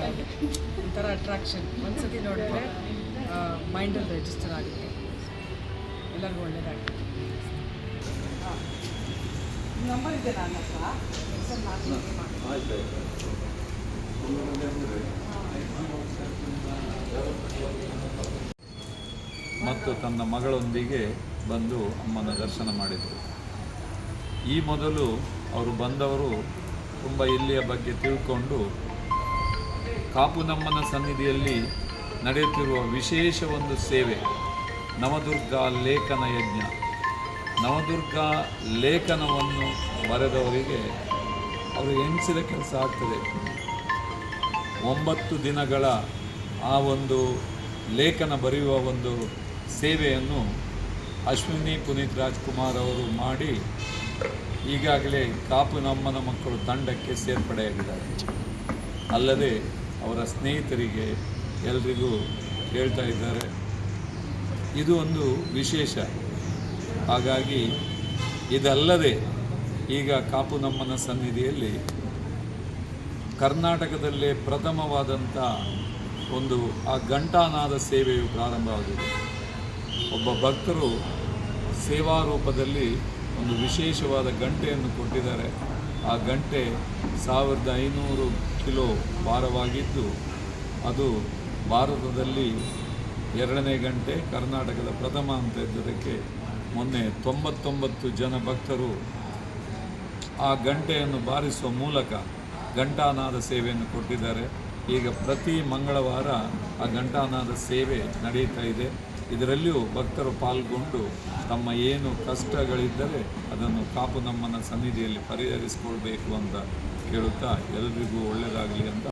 ಒಂಥರ ಅಟ್ರಾಕ್ಷನ್. ಒಂದ್ಸತಿ ನೋಡಿದ್ರೆ ಮೈಂಡಲ್ಲಿ ರಿಜಿಸ್ಟರ್ ಆಗುತ್ತೆ. ಎಲ್ಲರಿಗೂ ಒಳ್ಳೆಯದಾಗುತ್ತೆ. ನಂಬರ್ ಇದೆ ನನ್ನ ಹತ್ರ. ಮತ್ತು ತನ್ನ ಮಗಳೊಂದಿಗೆ ಬಂದು ಅಮ್ಮನ ದರ್ಶನ ಮಾಡಿದರು. ಈ ಮೊದಲು ಅವರು ಬಂದವರು ತುಂಬ ಇಲ್ಲಿಯ ಬಗ್ಗೆ ತಿಳ್ಕೊಂಡು ಕಾಪುನಮ್ಮನ ಸನ್ನಿಧಿಯಲ್ಲಿ ನಡೆಯುತ್ತಿರುವ ವಿಶೇಷ ಒಂದು ಸೇವೆ ನವದುರ್ಗಾ ಲೇಖನ ಯಜ್ಞ. ನವದುರ್ಗಾ ಲೇಖನವನ್ನು ಬರೆದವರಿಗೆ ಅವರು ಎಣಿಸಿದ ಕೆಲಸ ಆಗ್ತದೆ. 9 ದಿನಗಳ ಆ ಒಂದು ಲೇಖನ ಬರೆಯುವ ಒಂದು ಸೇವೆಯನ್ನು ಅಶ್ವಿನಿ ಪುನೀತ್ ರಾಜ್ಕುಮಾರ್ ಅವರು ಮಾಡಿ ಈಗಾಗಲೇ ಕಾಪುನಮ್ಮನ ಮಕ್ಕಳು ತಂಡಕ್ಕೆ ಸೇರ್ಪಡೆಯಾಗಿದ್ದಾರೆ. ಅಲ್ಲದೆ ಅವರ ಸ್ನೇಹಿತರಿಗೆ ಎಲ್ರಿಗೂ ಹೇಳ್ತಾ ಇದ್ದಾರೆ. ಇದು ಒಂದು ವಿಶೇಷ. ಹಾಗಾಗಿ ಇದಲ್ಲದೆ ಈಗ ಕಾಪುನಮ್ಮನ ಸನ್ನಿಧಿಯಲ್ಲಿ ಕರ್ನಾಟಕದಲ್ಲೇ ಪ್ರಥಮವಾದಂಥ ಒಂದು ಆ ಘಂಟಾನಾದ ಸೇವೆಯು ಪ್ರಾರಂಭವಾಗಿದೆ. ಒಬ್ಬ ಭಕ್ತರು ಸೇವಾ ರೂಪದಲ್ಲಿ ಒಂದು ವಿಶೇಷವಾದ ಗಂಟೆಯನ್ನು ಕೊಟ್ಟಿದ್ದಾರೆ. ಆ ಗಂಟೆ 1500 ಕಿಲೋ ಭಾರವಾಗಿದ್ದು ಅದು ಭಾರತದಲ್ಲಿ 2ನೇ ಗಂಟೆ, ಕರ್ನಾಟಕದ ಪ್ರಥಮ ಅಂತ ಇದ್ದದಕ್ಕೆ ಮೊನ್ನೆ 99 ಜನ ಭಕ್ತರು ಆ ಗಂಟೆಯನ್ನು ಬಾರಿಸುವ ಮೂಲಕ ಘಂಟಾನಾದ ಸೇವೆಯನ್ನು ಕೊಟ್ಟಿದ್ದಾರೆ. ಈಗ ಪ್ರತಿ ಮಂಗಳವಾರ ಆ ಘಂಟಾನಾದ ಸೇವೆ ನಡೆಯುತ್ತಾ ಇದೆ. ಇದರಲ್ಲಿಯೂ ಭಕ್ತರು ಪಾಲ್ಗೊಂಡು ತಮ್ಮ ಏನು ಕಷ್ಟಗಳಿದ್ದರೆ ಅದನ್ನು ಕಾಪುನಮ್ಮನ ಸನ್ನಿಧಿಯಲ್ಲಿ ಪರಿಹರಿಸಿಕೊಳ್ಬೇಕು ಅಂತ ಕೇಳುತ್ತಾ ಎಲ್ರಿಗೂ ಒಳ್ಳೆಯದಾಗಲಿ ಅಂತ